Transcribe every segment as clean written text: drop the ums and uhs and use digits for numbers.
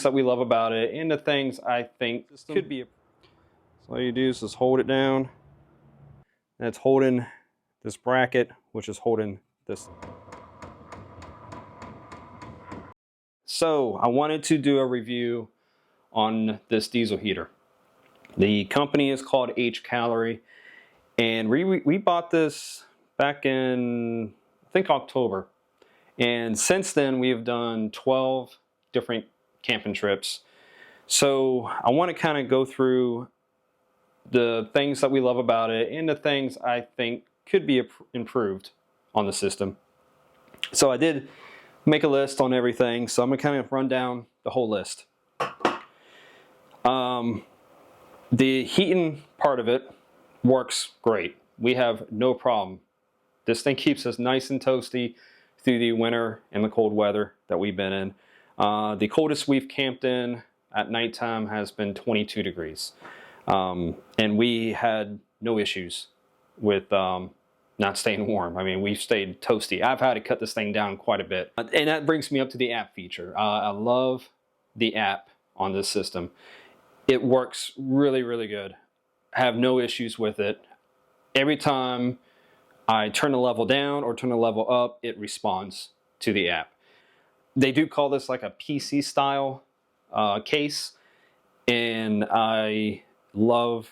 that we love about it and the things I think could be. So all you do is just hold it down. And it's holding this bracket, which is holding this. So I wanted to do a review on this diesel heater. The company is called H-Calory, and we bought this back in, I think, October. And since then, we have done 12 different camping trips. So I want to kind of go through the things that we love about it and the things I think could be improved on the system. So I did make a list on everything, so I'm going to kind of run down the whole list. The heating part of it works great. We have no problem. This thing keeps us nice and toasty through the winter and the cold weather that we've been in. The coldest we've camped in at nighttime has been 22 degrees. And we had no issues with not staying warm. I mean, we've stayed toasty. I've had to cut this thing down quite a bit. And that brings me up to the app feature. I love the app on this system. It works really, really good. I have no issues with it. Every time I turn the level down or turn the level up, it responds to the app. They do call this like a PC style case, and I love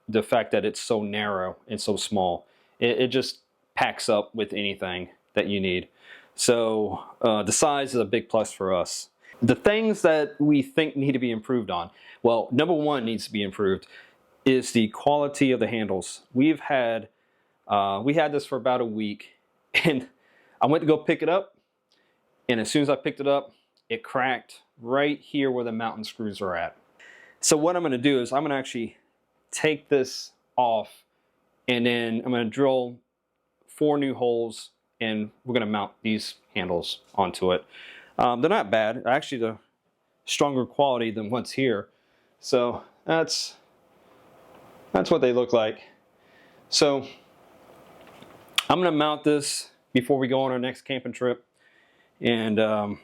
the fact that it's so narrow and so small. It just packs up with anything that you need. So the size is a big plus for us. The things that we think need to be improved on, well, number one needs to be improved is the quality of the handles. We had this for about a week, and I went to go pick it up, and as soon as I picked it up, it cracked right here where the mountain screws are at. So what I'm going to do is I'm going to actually take this off, and then I'm going to drill 4 new holes, and we're going to mount these handles onto it. They're not bad. Actually, they're stronger quality than what's here. So that's what they look like. So I'm going to mount this before we go on our next camping trip, and I'll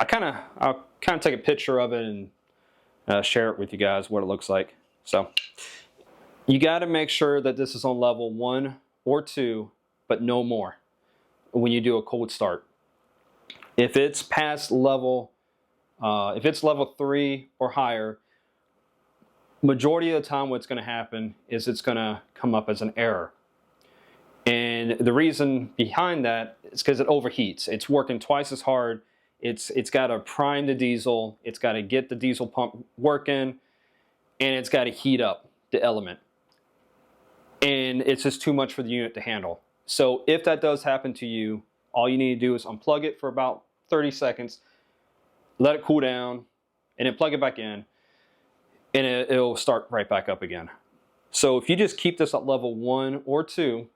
kind of take a picture of it and share it with you guys what it looks like. So you got to make sure that this is on level 1 or 2, but no more when you do a cold start. If it's past level, if it's level 3 or higher, majority of the time what's going to happen is it's going to come up as an error. And the reason behind that is because it overheats. It's working twice as hard. It's got to prime the diesel. It's got to get the diesel pump working, and it's got to heat up the element. And it's just too much for the unit to handle. So if that does happen to you, all you need to do is unplug it for about 30 seconds, let it cool down, and then plug it back in, and it'll start right back up again. So if you just keep this at level 1 or 2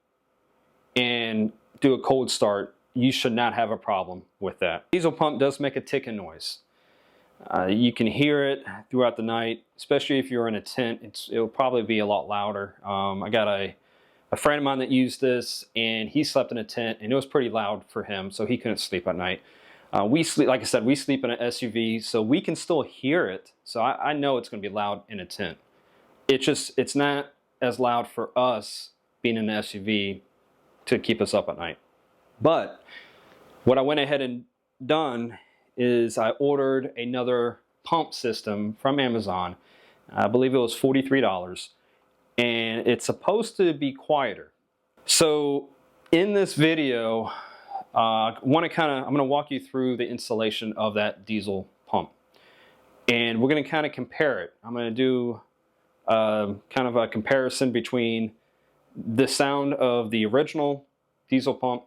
and do a cold start, you should not have a problem with that. Diesel pump does make a ticking noise. You can hear it throughout the night, especially if you're in a tent. It'll probably be a lot louder. I got a friend of mine that used this, and he slept in a tent, and it was pretty loud for him, so he couldn't sleep at night. We sleep, like I said, we sleep in an SUV, so we can still hear it. So I know it's going to be loud in a tent. It's not as loud for us being in an SUV to keep us up at night. But what I went ahead and done is I ordered another pump system from Amazon. I believe it was $43, and it's supposed to be quieter. So in this video, I'm going to walk you through the installation of that diesel pump, and we're going to kind of compare it. I'm going to do kind of a comparison between the sound of the original diesel pump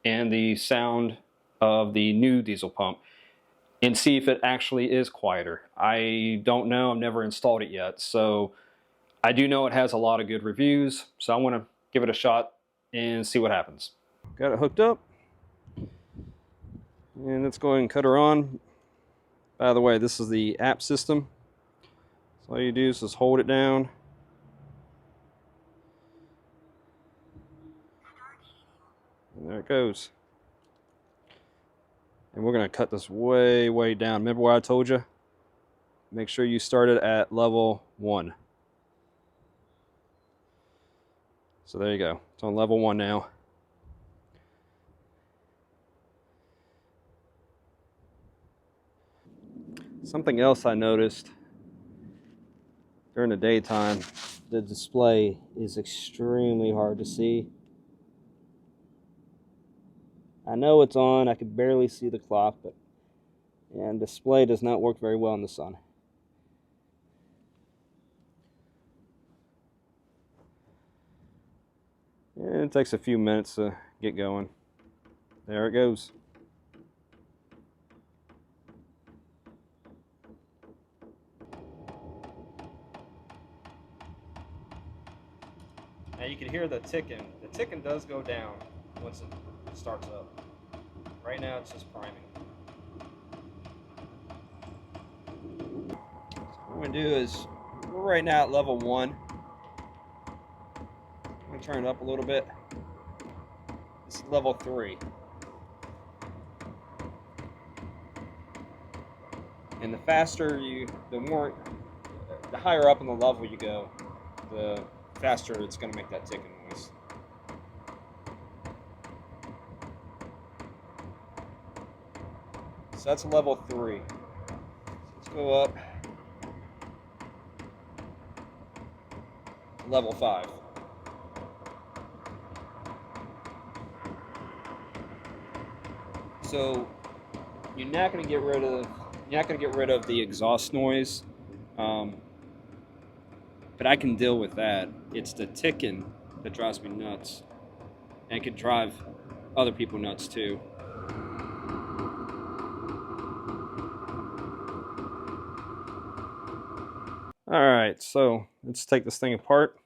and the sound of the new diesel pump, and see if it actually is quieter. I don't know. I've never installed it yet, so I do know it has a lot of good reviews, so I want to give it a shot and see what happens. Got it hooked up, and let's go ahead and cut her on. By the way, this is the app system, so all you do is just hold it down. And there it goes. And we're going to cut this way, way down. Remember what I told you? make sure you start it at level 1. So there you go. It's on level 1 now. Something else I noticed during the daytime, the display is extremely hard to see. I know it's on, I can barely see the clock, but and display does not work very well in the sun. And it takes a few minutes to get going. There it goes. Now you can hear the ticking. The ticking does go down once it starts up. Right now it's just priming. So what I'm going to do is, we're right now at level 1. I'm going to turn it up a little bit. This is level 3. And the faster the higher up in the level you go, the faster it's going to make that ticking noise. So that's level 3. Let's go up to level 5. So you're not going to get rid of the exhaust noise, but I can deal with that. It's the ticking that drives me nuts, and it could drive other people nuts too. All right, so let's take this thing apart.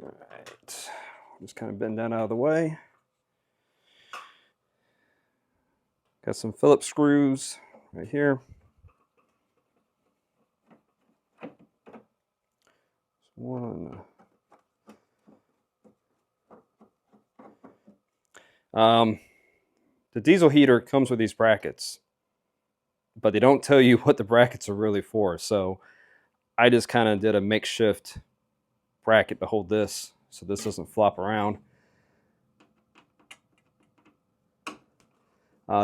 All right, just kind of bend that out of the way. Got some Phillips screws right here. One. The diesel heater comes with these brackets, but they don't tell you what the brackets are really for. So I just kind of did a makeshift bracket to hold this so this doesn't flop around.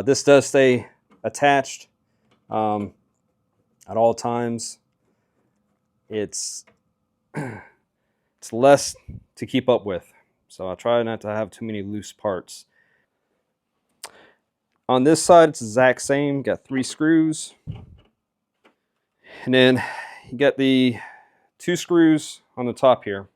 This does stay attached at all times. It's less to keep up with, so I try not to have too many loose parts. On this side, it's the exact same. Got 3 screws, and then you got the 2 screws on the top here.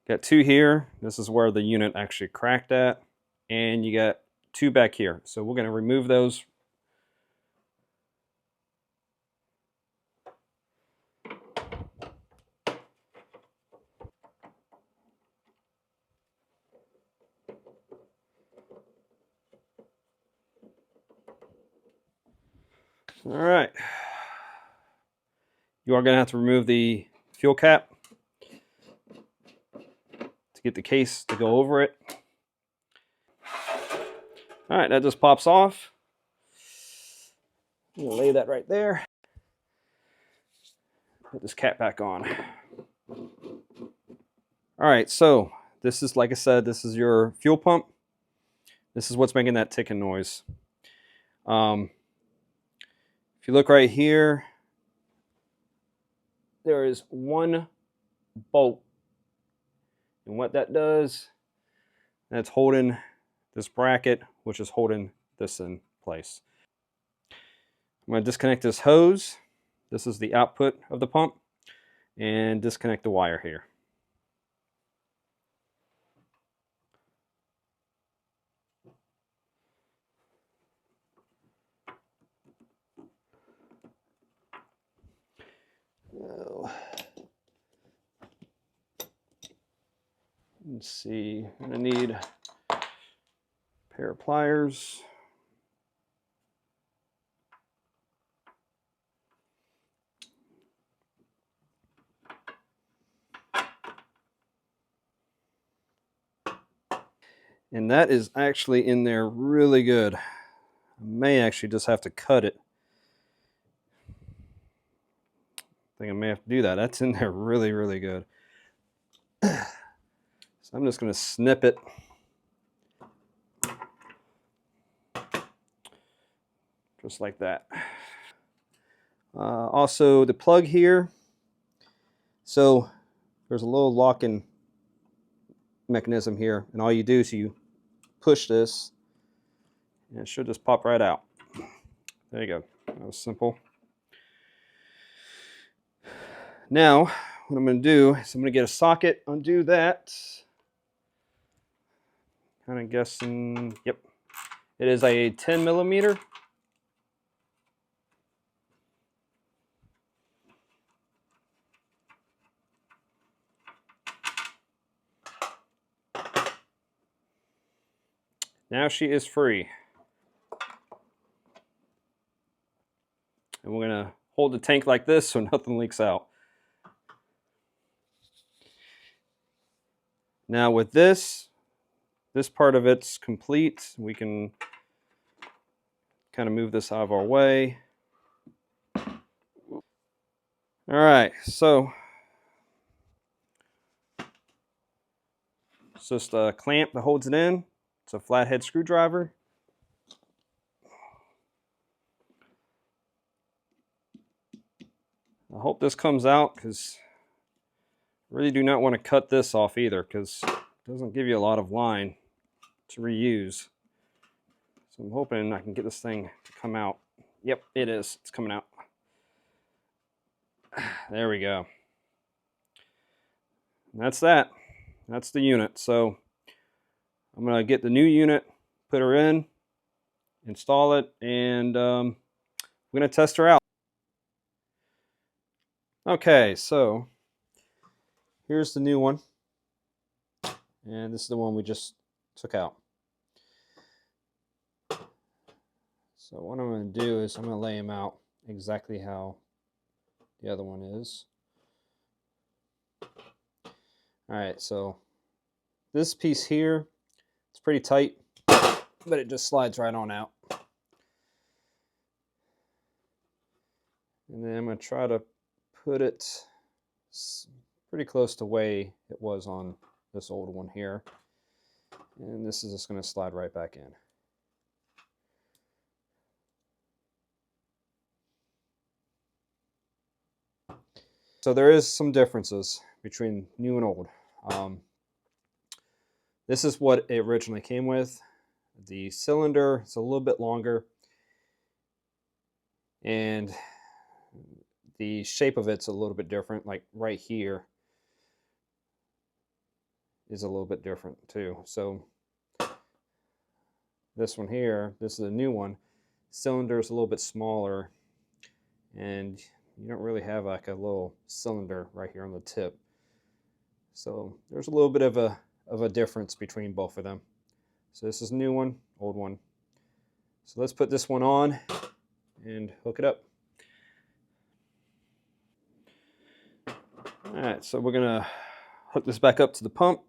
Got 2 here. This is where the unit actually cracked at, and you got 2 back here. So we're going to remove those. All right. You are going to have to remove the fuel cap to get the case to go over it. All right, that just pops off. I'm going to lay that right there. Put this cap back on. All right, so this is, like I said, this is your fuel pump. This is what's making that ticking noise. If you look right here, there is 1 bolt. And what that does, that's holding this bracket, which is holding this in place. I'm going to disconnect this hose. This is the output of the pump. And disconnect the wire here. Let's see, I'm going to need Pair of pliers. And that is actually in there really good. I may actually just have to cut it. I think I may have to do that. That's in there really, really good. So I'm just going to snip it. Just like that. Also, the plug here. So there's a little locking mechanism here. And all you do is you push this. And it should just pop right out. There you go. That was simple. Now, what I'm going to do is I'm going to get a socket, undo that. Kind of guessing, yep. It is a 10 millimeter. Now she is free. And we're going to hold the tank like this so nothing leaks out. Now with this part of it's complete. We can kind of move this out of our way. All right, so it's just a clamp that holds it in. It's a flathead screwdriver. I hope this comes out because I really do not want to cut this off either because it doesn't give you a lot of line to reuse. So I'm hoping I can get this thing to come out. Yep, it is. It's coming out. There we go. And that's that. That's the unit. So I'm going to get the new unit, put her in, install it, and we're going to test her out. Okay, so here's the new one. And this is the one we just took out. So what I'm going to do is I'm going to lay them out exactly how the other one is. All right, so this piece here, it's pretty tight, but it just slides right on out. And then I'm going to try to put it pretty close to the way it was on this old one here. And this is just going to slide right back in. So there is some differences between new and old. This is what it originally came with. The cylinder is a little bit longer, and the shape of it's a little bit different. Like right here is a little bit different too. So this one here, this is a new one. Cylinder is a little bit smaller, and you don't really have like a little cylinder right here on the tip. So there's a little bit of a difference between both of them. So this is a new one, old one. So let's put this one on and hook it up. All right, so we're gonna hook this back up to the pump.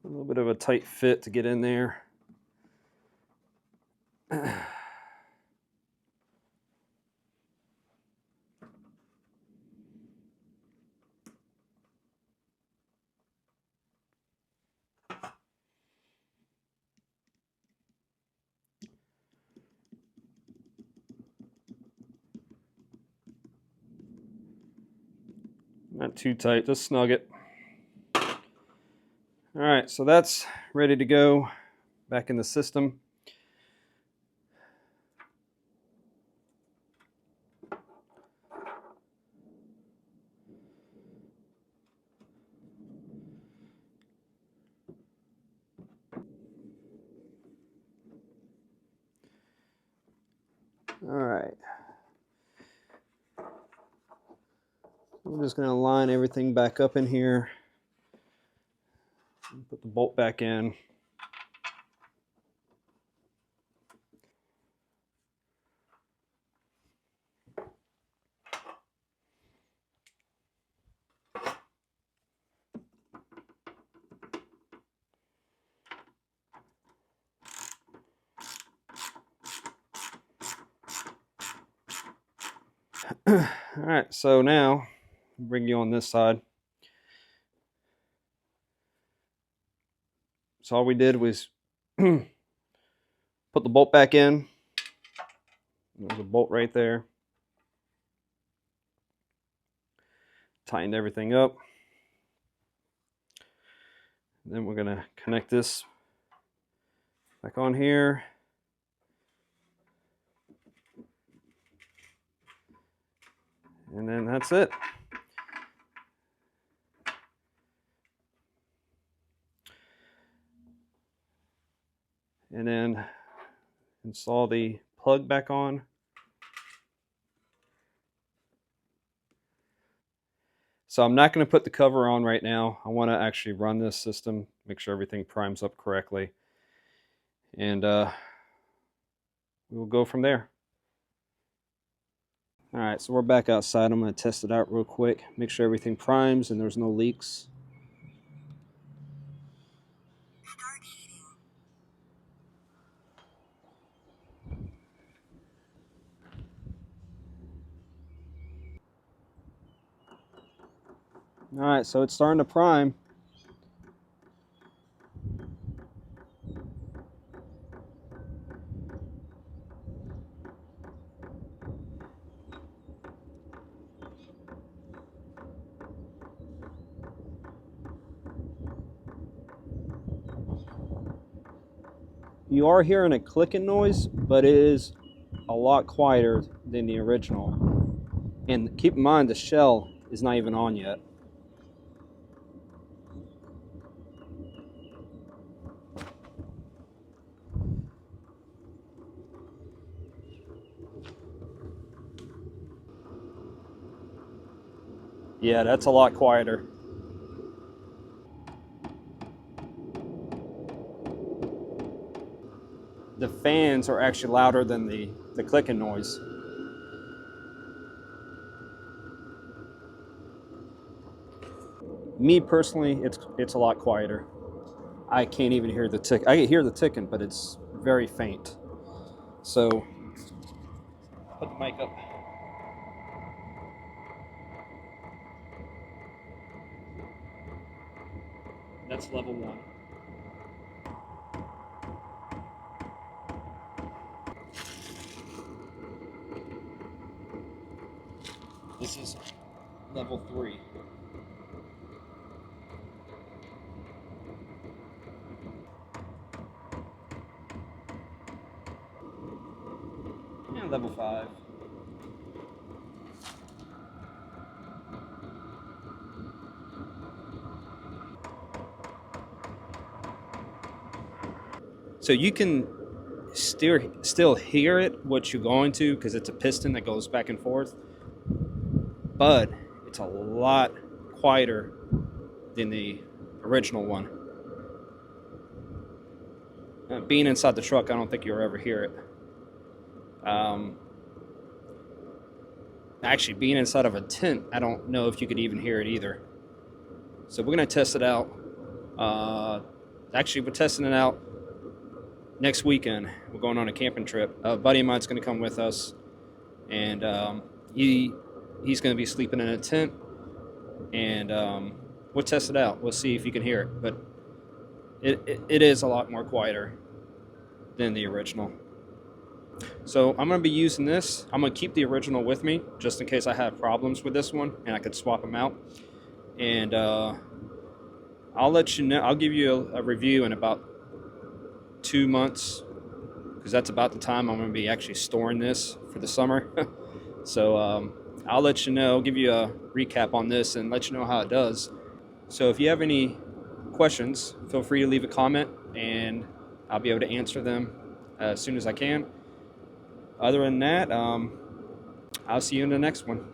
A little bit of a tight fit to get in there. Not too tight, just snug it. All right, so that's ready to go back in the system. we're just going to line everything back up in here. Put the bolt back in. All right, so now I'll bring you on this side. So all we did was put the bolt back in. There's a bolt right there. Tightened everything up. Then we're going to connect this back on here. And then that's it. And then install the plug back on. So I'm not going to put the cover on right now. I want to actually run this system, make sure everything primes up correctly. And we will go from there. All right, so we're back outside. I'm going to test it out real quick, make sure everything primes and there's no leaks. All right, so it's starting to prime. You are hearing a clicking noise, but it is a lot quieter than the original. And keep in mind, the shell is not even on yet. Yeah, that's a lot quieter. The fans are actually louder than the clicking noise. Me personally, it's a lot quieter. I can't even hear the tick. I can hear the ticking, but it's very faint. So put the mic up. That's level 1. This is level 3. And level 5. So you can still hear it, what you're going to, because it's a piston that goes back and forth. But it's a lot quieter than the original one. Being inside the truck, I don't think you'll ever hear it. Actually, being inside of a tent, I don't know if you could even hear it either. So we're going to test it out. Actually, we're testing it out next weekend. We're going on a camping trip. A buddy of mine's going to come with us, and he's going to be sleeping in a tent, and we'll test it out. We'll see if you can hear it, but it is a lot more quieter than the original. So I'm going to be using this. I'm going to keep the original with me just in case I have problems with this one and I could swap them out. And I'll let you know. I'll give you a review in about 2 months, because that's about the time I'm going to be actually storing this for the summer. So I'll let you know, give you a recap on this and let you know how it does. So if you have any questions, feel free to leave a comment and I'll be able to answer them as soon as I can. Other than that, I'll see you in the next one.